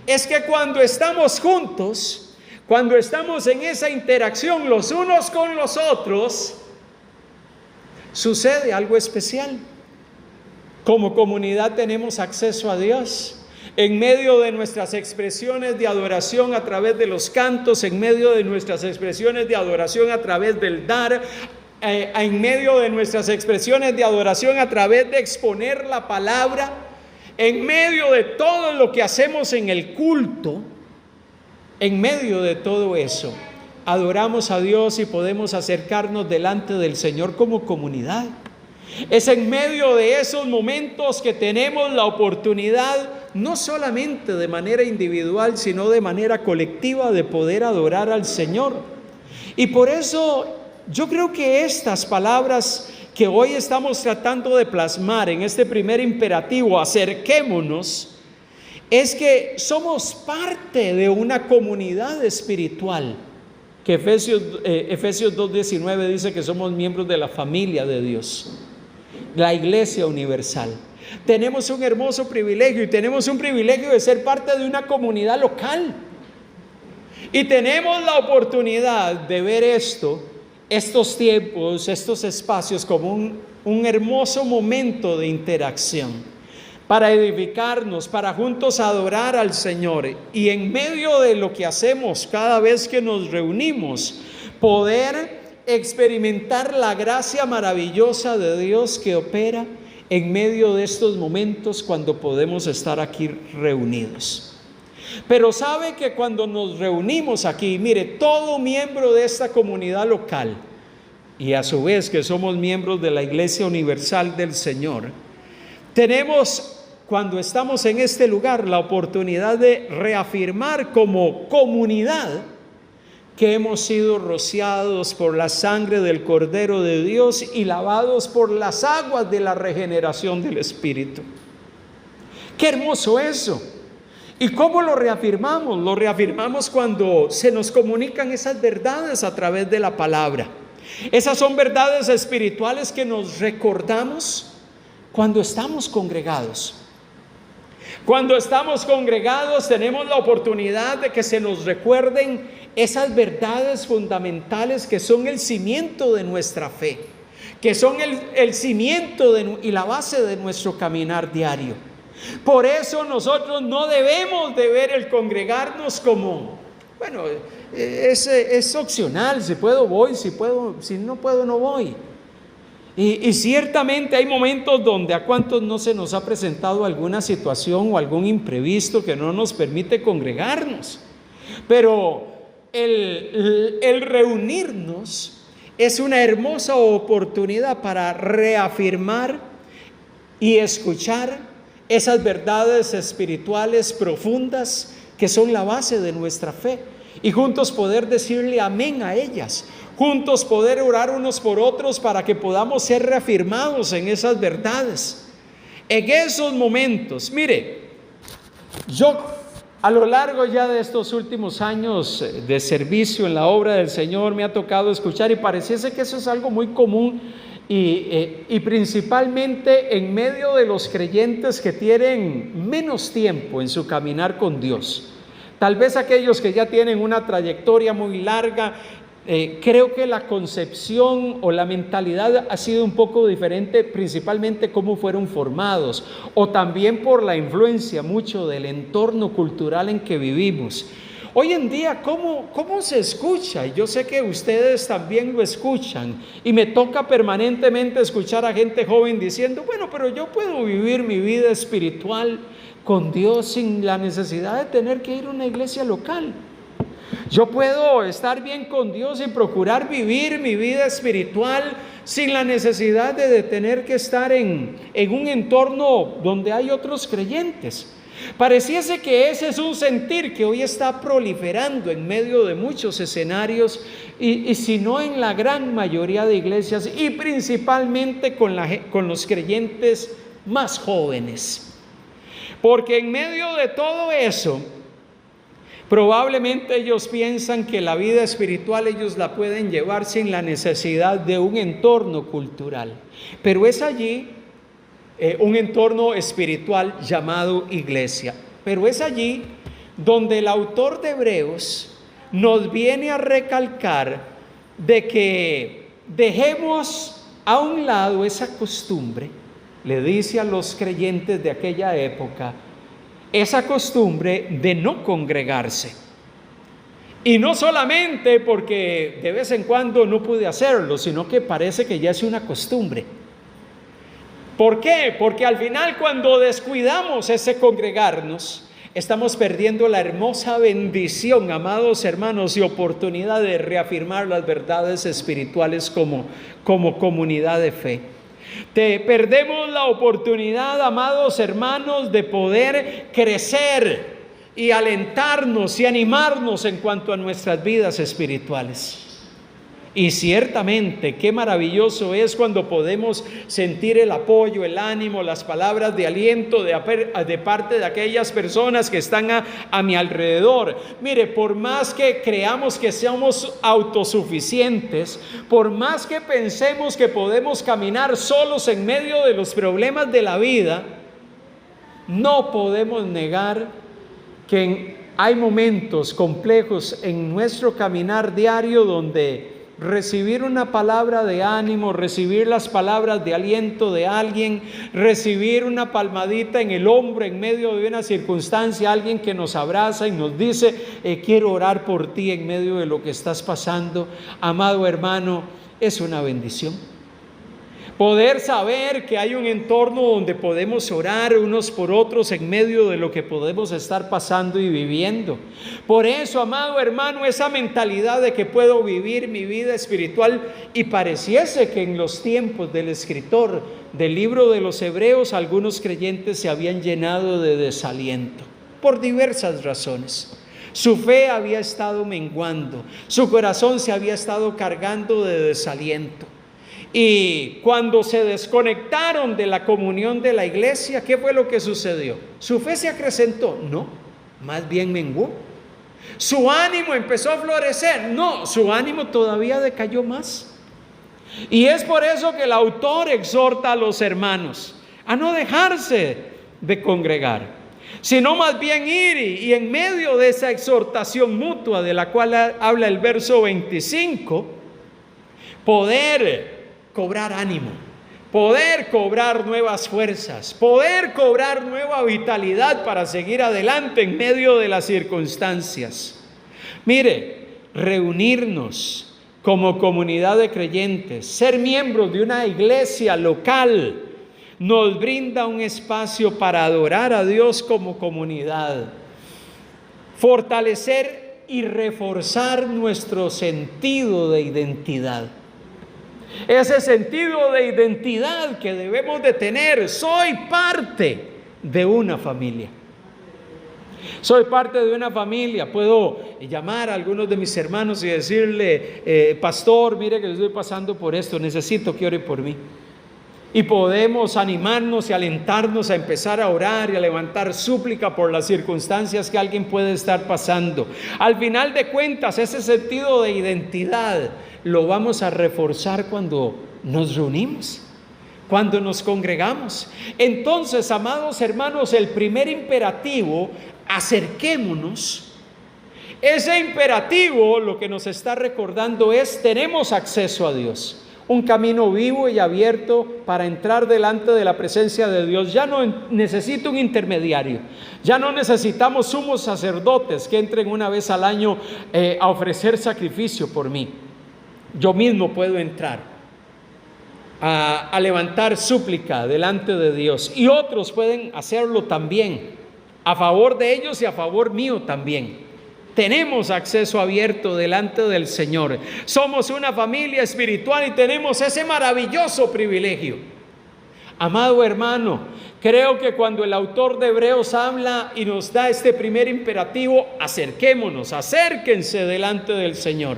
es que cuando estamos juntos, cuando estamos en esa interacción los unos con los otros, sucede algo especial. Como comunidad tenemos acceso a Dios. En medio de nuestras expresiones de adoración a través de los cantos, en medio de nuestras expresiones de adoración a través del dar, en medio de nuestras expresiones de adoración a través de exponer la palabra, en medio de todo lo que hacemos en el culto, en medio de todo eso, adoramos a Dios y podemos acercarnos delante del Señor como comunidad. Es en medio de esos momentos que tenemos la oportunidad, no solamente de manera individual, sino de manera colectiva, de poder adorar al Señor. Y por eso yo creo que estas palabras que hoy estamos tratando de plasmar en este primer imperativo, acerquémonos, es que somos parte de una comunidad espiritual, que Efesios 2:19 dice que somos miembros de la familia de Dios, la iglesia universal. Tenemos un hermoso privilegio, y tenemos un privilegio de ser parte de una comunidad local, y tenemos la oportunidad de ver estos tiempos, estos espacios como un hermoso momento de interacción, para edificarnos, para juntos adorar al Señor, y en medio de lo que hacemos cada vez que nos reunimos, poder experimentar la gracia maravillosa de Dios que opera en medio de estos momentos cuando podemos estar aquí reunidos. Pero sabe que cuando nos reunimos aquí, mire, todo miembro de esta comunidad local, y a su vez que somos miembros de la Iglesia Universal del Señor, tenemos, cuando estamos en este lugar, la oportunidad de reafirmar como comunidad que hemos sido rociados por la sangre del Cordero de Dios y lavados por las aguas de la regeneración del Espíritu. ¡Qué hermoso eso! ¿Y cómo lo reafirmamos? Lo reafirmamos cuando se nos comunican esas verdades a través de la palabra. Esas son verdades espirituales que nos recordamos cuando estamos congregados. Cuando estamos congregados tenemos la oportunidad de que se nos recuerden esas verdades fundamentales que son el cimiento de nuestra fe, que son el cimiento y la base de nuestro caminar diario. Por eso nosotros no debemos de ver el congregarnos como, bueno, es opcional, si puedo voy, si no puedo no voy. Y ciertamente hay momentos donde a cuántos no se nos ha presentado alguna situación o algún imprevisto que no nos permite congregarnos. Pero el reunirnos es una hermosa oportunidad para reafirmar y escuchar esas verdades espirituales profundas que son la base de nuestra fe, y juntos poder decirle amén a ellas, juntos poder orar unos por otros para que podamos ser reafirmados en esas verdades. En esos momentos, mire, yo a lo largo ya de estos últimos años de servicio en la obra del Señor me ha tocado escuchar, y pareciese que eso es algo muy común, y principalmente en medio de los creyentes que tienen menos tiempo en su caminar con Dios. Tal vez aquellos que ya tienen una trayectoria muy larga, creo que la concepción o la mentalidad ha sido un poco diferente, principalmente cómo fueron formados, o también por la influencia mucho del entorno cultural en que vivimos. Hoy en día, ¿cómo se escucha? Y yo sé que ustedes también lo escuchan, y me toca permanentemente escuchar a gente joven diciendo, bueno, pero yo puedo vivir mi vida espiritual con Dios sin la necesidad de tener que ir a una iglesia local. Yo puedo estar bien con Dios y procurar vivir mi vida espiritual sin la necesidad de tener que estar en un entorno donde hay otros creyentes. Pareciese que ese es un sentir que hoy está proliferando en medio de muchos escenarios, y si no en la gran mayoría de iglesias, y principalmente con los creyentes más jóvenes. Porque en medio de todo eso, probablemente ellos piensan que la vida espiritual ellos la pueden llevar sin la necesidad de un entorno cultural. Pero es allí un entorno espiritual llamado iglesia. Pero es allí donde el autor de Hebreos nos viene a recalcar de que dejemos a un lado esa costumbre. Le dice a los creyentes de aquella época, esa costumbre de no congregarse. Y no solamente porque de vez en cuando no pude hacerlo, sino que parece que ya es una costumbre. ¿Por qué? Porque al final, cuando descuidamos ese congregarnos, estamos perdiendo la hermosa bendición, amados hermanos, y oportunidad de reafirmar las verdades espirituales como comunidad de fe. Perdemos la oportunidad, amados hermanos, de poder crecer y alentarnos y animarnos en cuanto a nuestras vidas espirituales. Y ciertamente, qué maravilloso es cuando podemos sentir el apoyo, el ánimo, las palabras de aliento de parte de aquellas personas que están a mi alrededor. Mire, por más que creamos que seamos autosuficientes, por más que pensemos que podemos caminar solos en medio de los problemas de la vida, no podemos negar que hay momentos complejos en nuestro caminar diario donde recibir una palabra de ánimo, recibir las palabras de aliento de alguien, recibir una palmadita en el hombro en medio de una circunstancia, alguien que nos abraza y nos dice, quiero orar por ti en medio de lo que estás pasando, amado hermano, es una bendición. Poder saber que hay un entorno donde podemos orar unos por otros en medio de lo que podemos estar pasando y viviendo. Por eso, amado hermano, esa mentalidad de que puedo vivir mi vida espiritual, y pareciese que en los tiempos del escritor del libro de los Hebreos, algunos creyentes se habían llenado de desaliento por diversas razones. Su fe había estado menguando, su corazón se había estado cargando de desaliento. Y cuando se desconectaron de la comunión de la iglesia, ¿qué fue lo que sucedió? ¿Su fe se acrecentó? No, más bien menguó. ¿Su ánimo empezó a florecer? No, su ánimo todavía decayó más. Y es por eso que el autor exhorta a los hermanos a no dejarse de congregar, sino más bien ir y en medio de esa exhortación mutua de la cual habla el verso 25, poder cobrar ánimo, poder cobrar nuevas fuerzas, poder cobrar nueva vitalidad para seguir adelante en medio de las circunstancias. Mire, reunirnos como comunidad de creyentes, ser miembros de una iglesia local, nos brinda un espacio para adorar a Dios como comunidad, fortalecer y reforzar nuestro sentido de identidad. Ese sentido de identidad que debemos de tener. Soy parte de una familia. Soy parte de una familia. Puedo llamar a algunos de mis hermanos y decirle, pastor, mire que estoy pasando por esto, necesito que ore por mí. Y podemos animarnos y alentarnos a empezar a orar y a levantar súplica por las circunstancias que alguien puede estar pasando. Al final de cuentas, ese sentido de identidad lo vamos a reforzar cuando nos reunimos, cuando nos congregamos. Entonces, amados hermanos, el primer imperativo, acerquémonos. Ese imperativo lo que nos está recordando es: tenemos acceso a Dios. Un camino vivo y abierto para entrar delante de la presencia de Dios. Ya no necesito un intermediario. Ya no necesitamos sumos sacerdotes que entren una vez al año a ofrecer sacrificio por mí. Yo mismo puedo entrar a levantar súplica delante de Dios. Y otros pueden hacerlo también, a favor de ellos y a favor mío también. Tenemos acceso abierto delante del Señor. Somos una familia espiritual y tenemos ese maravilloso privilegio. Amado hermano, creo que cuando el autor de Hebreos habla y nos da este primer imperativo, acerquémonos, acérquense delante del Señor,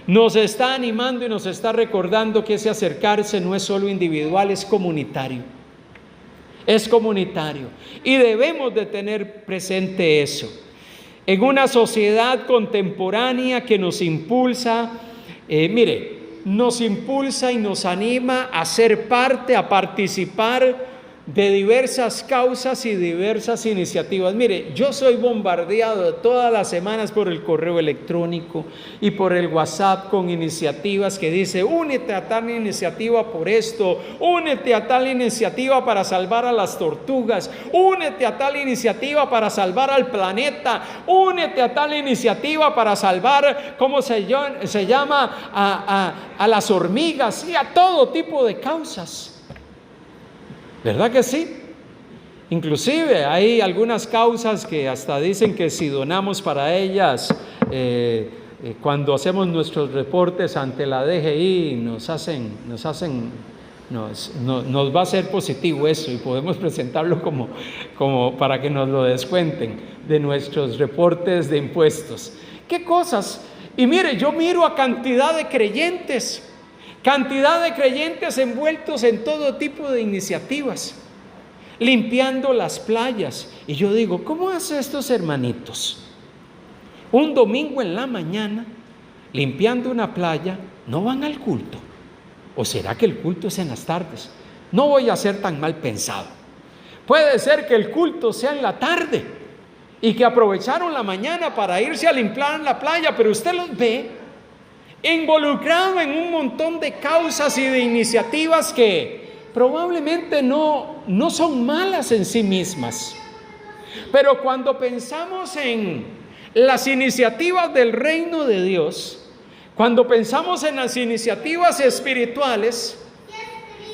nos está animando y nos está recordando que ese acercarse no es solo individual, es comunitario. Es comunitario. Y debemos de tener presente eso. En una sociedad contemporánea que nos impulsa, nos impulsa y nos anima a ser parte, a participar de diversas causas y diversas iniciativas. Mire, yo soy bombardeado todas las semanas por el correo electrónico y por el WhatsApp con iniciativas que dice: únete a tal iniciativa por esto, únete a tal iniciativa para salvar a las tortugas, únete a tal iniciativa para salvar al planeta, únete a tal iniciativa para salvar, ¿cómo se llama? A las hormigas y a todo tipo de causas. ¿Verdad que sí? Inclusive hay algunas causas que hasta dicen que si donamos para ellas, cuando hacemos nuestros reportes ante la DGI, nos va a ser positivo eso y podemos presentarlo como para que nos lo descuenten de nuestros reportes de impuestos. ¿Qué cosas? Y mire, yo miro a cantidad de creyentes envueltos en todo tipo de iniciativas, limpiando las playas. Y yo digo, ¿cómo hacen estos hermanitos? Un domingo en la mañana, limpiando una playa, ¿no van al culto? ¿O será que el culto es en las tardes? No voy a ser tan mal pensado. Puede ser que el culto sea en la tarde y que aprovecharon la mañana para irse a limpiar la playa, pero usted los ve involucrado en un montón de causas y de iniciativas que probablemente no son malas en sí mismas. Pero cuando pensamos en las iniciativas del reino de Dios, cuando pensamos en las iniciativas espirituales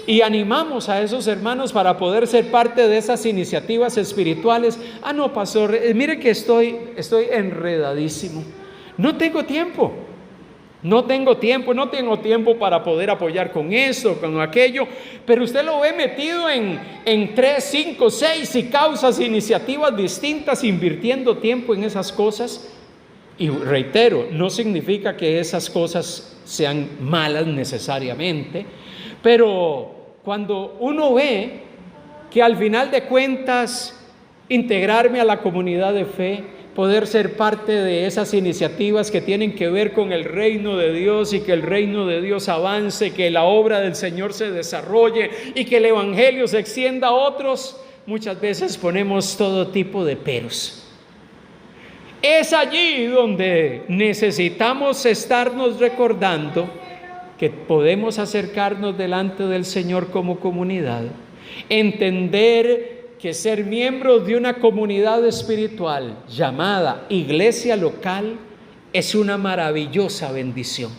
y animamos a esos hermanos para poder ser parte de esas iniciativas espirituales, no, pastor, mire que estoy enredadísimo, no tengo tiempo. No tengo tiempo para poder apoyar con esto, con aquello, pero usted lo ve metido en 3, 5, 6 y causas, iniciativas distintas, invirtiendo tiempo en esas cosas. Y reitero, no significa que esas cosas sean malas necesariamente, pero cuando uno ve que al final de cuentas integrarme a la comunidad de fe, poder ser parte de esas iniciativas que tienen que ver con el reino de Dios y que el reino de Dios avance, que la obra del Señor se desarrolle y que el evangelio se extienda a otros, muchas veces ponemos todo tipo de peros. Es allí donde necesitamos estarnos recordando que podemos acercarnos delante del Señor como comunidad, entender que ser miembros de una comunidad espiritual llamada iglesia local es una maravillosa bendición,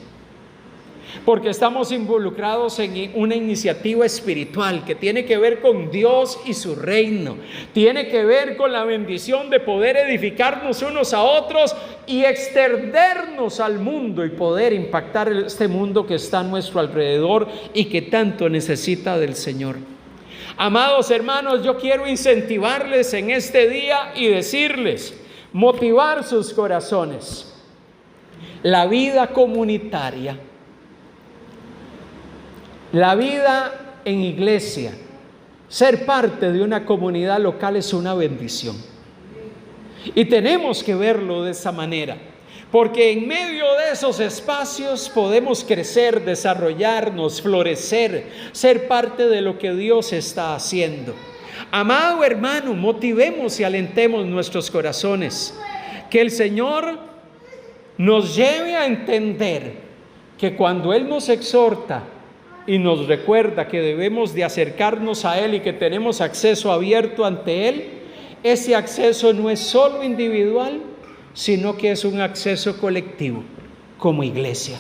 porque estamos involucrados en una iniciativa espiritual que tiene que ver con Dios y su reino, tiene que ver con la bendición de poder edificarnos unos a otros y extendernos al mundo y poder impactar este mundo que está a nuestro alrededor y que tanto necesita del Señor. Amados hermanos, yo quiero incentivarles en este día y decirles, motivar sus corazones. La vida comunitaria, la vida en iglesia, ser parte de una comunidad local es una bendición. Y tenemos que verlo de esa manera, porque en medio de esos espacios podemos crecer, desarrollarnos, florecer, ser parte de lo que Dios está haciendo. Amado hermano, motivemos y alentemos nuestros corazones, que el Señor nos lleve a entender que cuando Él nos exhorta y nos recuerda que debemos de acercarnos a Él y que tenemos acceso abierto ante Él, ese acceso no es solo individual, sino que es un acceso colectivo como iglesia.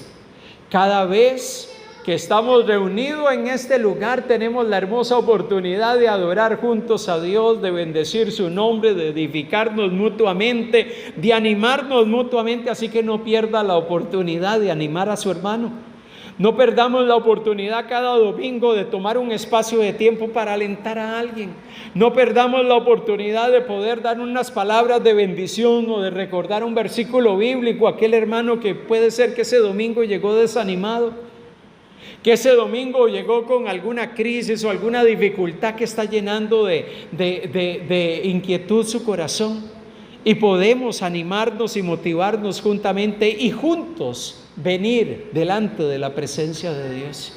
Cada vez que estamos reunidos en este lugar tenemos la hermosa oportunidad de adorar juntos a Dios, de bendecir su nombre, de edificarnos mutuamente, de animarnos mutuamente, así que no pierda la oportunidad de animar a su hermano. No perdamos la oportunidad cada domingo de tomar un espacio de tiempo para alentar a alguien. No perdamos la oportunidad de poder dar unas palabras de bendición o de recordar un versículo bíblico a aquel hermano que puede ser que ese domingo llegó desanimado, que ese domingo llegó con alguna crisis o alguna dificultad que está llenando de inquietud su corazón. Y podemos animarnos y motivarnos juntamente y juntos venir delante de la presencia de Dios.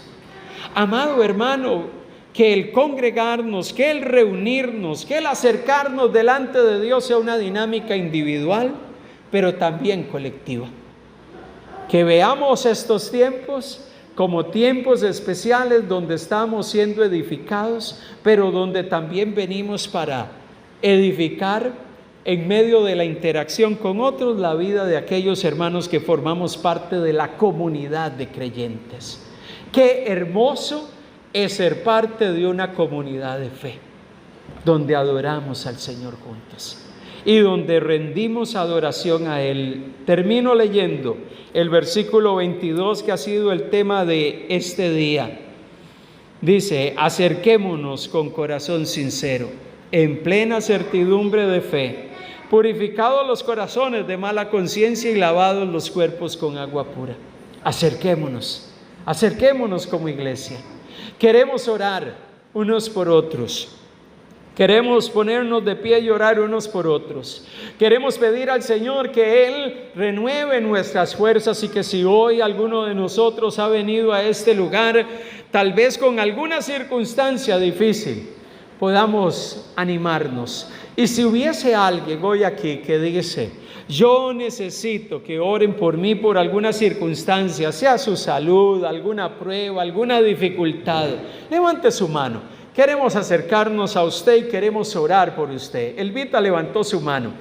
Amado hermano, que el congregarnos, que el reunirnos, que el acercarnos delante de Dios sea una dinámica individual, pero también colectiva. Que veamos estos tiempos como tiempos especiales donde estamos siendo edificados, pero donde también venimos para edificar en medio de la interacción con otros, la vida de aquellos hermanos que formamos parte de la comunidad de creyentes. Qué hermoso es ser parte de una comunidad de fe, donde adoramos al Señor juntos y donde rendimos adoración a Él. Termino leyendo el versículo 22, que ha sido el tema de este día. Dice: acerquémonos con corazón sincero, en plena certidumbre de fe, purificados los corazones de mala conciencia y lavados los cuerpos con agua pura. Acerquémonos como iglesia. Queremos orar unos por otros. Queremos ponernos de pie y orar unos por otros. Queremos pedir al Señor que Él renueve nuestras fuerzas y que si hoy alguno de nosotros ha venido a este lugar, tal vez con alguna circunstancia difícil, podamos animarnos. Y si hubiese alguien hoy aquí que dice: yo necesito que oren por mí por alguna circunstancia, sea su salud, alguna prueba, alguna dificultad, levante su mano. Queremos acercarnos a usted y queremos orar por usted. Elvita levantó su mano.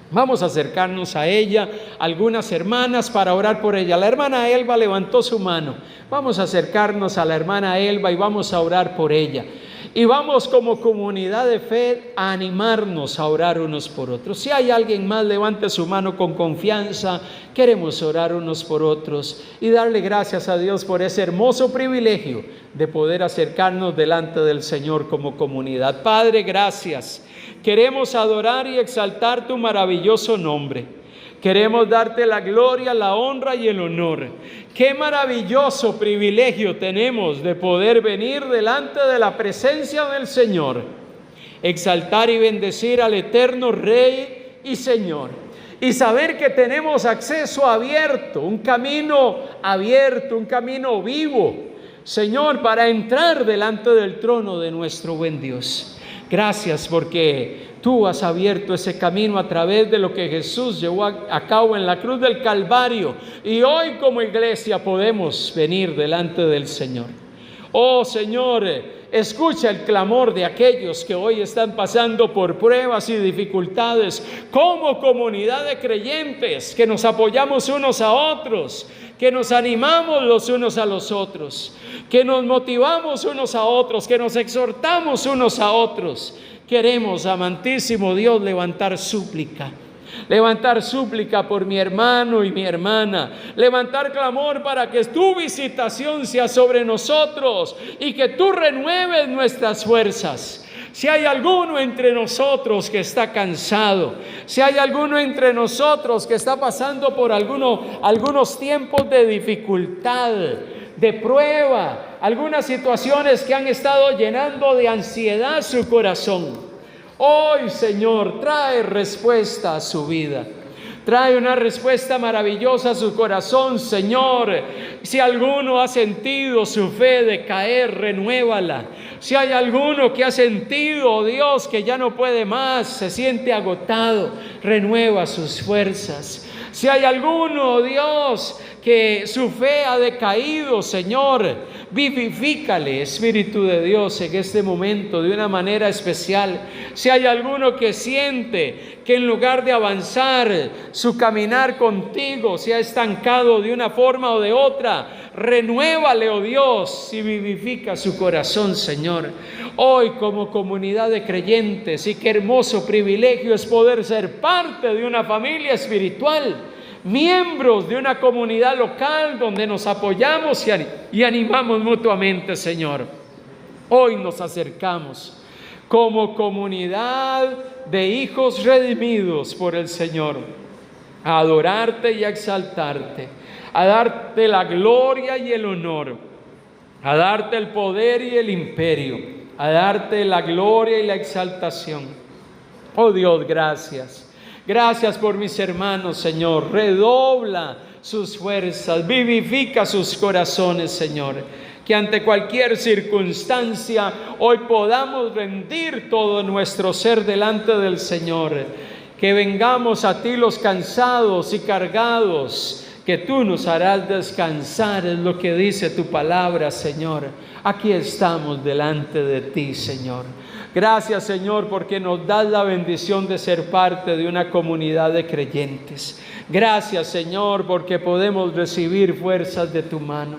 Vamos a acercarnos a ella, algunas hermanas, para orar por ella. La hermana Elba levantó su mano. Vamos a acercarnos a la hermana Elba y vamos a orar por ella. Y vamos como comunidad de fe a animarnos a orar unos por otros. Si hay alguien más, levante su mano con confianza. Queremos orar unos por otros y darle gracias a Dios por ese hermoso privilegio de poder acercarnos delante del Señor como comunidad. Padre, gracias. Queremos adorar y exaltar tu maravilloso nombre. Queremos darte la gloria, la honra y el honor. Qué maravilloso privilegio tenemos de poder venir delante de la presencia del Señor, exaltar y bendecir al eterno Rey y Señor, y saber que tenemos acceso abierto, un camino vivo, Señor, para entrar delante del trono de nuestro buen Dios. Gracias porque tú has abierto ese camino a través de lo que Jesús llevó a cabo en la cruz del Calvario. Y hoy como iglesia podemos venir delante del Señor. Oh Señor, escucha el clamor de aquellos que hoy están pasando por pruebas y dificultades. Como comunidad de creyentes que nos apoyamos unos a otros, que nos animamos los unos a los otros, que nos motivamos unos a otros, que nos exhortamos unos a otros. Queremos, amantísimo Dios, levantar súplica por mi hermano y mi hermana, levantar clamor para que tu visitación sea sobre nosotros y que tú renueves nuestras fuerzas. Si hay alguno entre nosotros que está cansado, si hay alguno entre nosotros que está pasando por algunos tiempos de dificultad, de prueba, algunas situaciones que han estado llenando de ansiedad su corazón, hoy, Señor, trae respuesta a su vida. Trae una respuesta maravillosa a su corazón, Señor. Si alguno ha sentido su fe decaer, renuévala. Si hay alguno que ha sentido, Dios, que ya no puede más, se siente agotado, renueva sus fuerzas. Si hay alguno, Dios, que su fe ha decaído, Señor, vivifícale, Espíritu de Dios, en este momento de una manera especial. Si hay alguno que siente que en lugar de avanzar, su caminar contigo se ha estancado de una forma o de otra, renuévale, oh Dios, y vivifica su corazón, Señor. Hoy como comunidad de creyentes, y qué hermoso privilegio es poder ser parte de una familia espiritual, miembros de una comunidad local donde nos apoyamos y animamos mutuamente, Señor. Hoy nos acercamos como comunidad de hijos redimidos por el Señor a adorarte y a exaltarte, a darte la gloria y el honor, a darte el poder y el imperio, a darte la gloria y la exaltación. Oh Dios, gracias. Gracias por mis hermanos, Señor. Redobla sus fuerzas, vivifica sus corazones, Señor. Que ante cualquier circunstancia hoy podamos rendir todo nuestro ser delante del Señor. Que vengamos a ti los cansados y cargados, que tú nos harás descansar, es lo que dice tu palabra, Señor. Aquí estamos delante de ti, Señor. Gracias, Señor, porque nos das la bendición de ser parte de una comunidad de creyentes. Gracias, Señor, porque podemos recibir fuerzas de tu mano.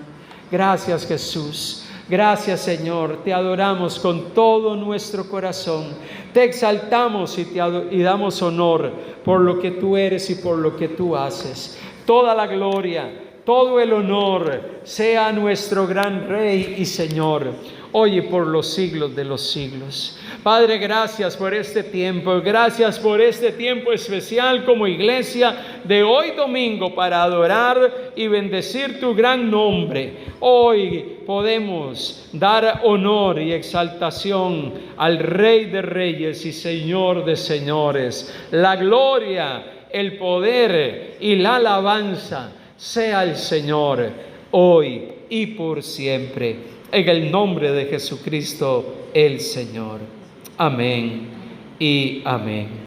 Gracias, Jesús. Gracias, Señor. Te adoramos con todo nuestro corazón. Te exaltamos y damos honor por lo que tú eres y por lo que tú haces. Toda la gloria, todo el honor sea nuestro gran Rey y Señor, hoy y por los siglos de los siglos. Padre, gracias por este tiempo, gracias por este tiempo especial como iglesia de hoy domingo para adorar y bendecir tu gran nombre. Hoy podemos dar honor y exaltación al Rey de Reyes y Señor de Señores. La gloria, el poder y la alabanza sea el Señor hoy y por siempre. En el nombre de Jesucristo, el Señor. Amén y amén.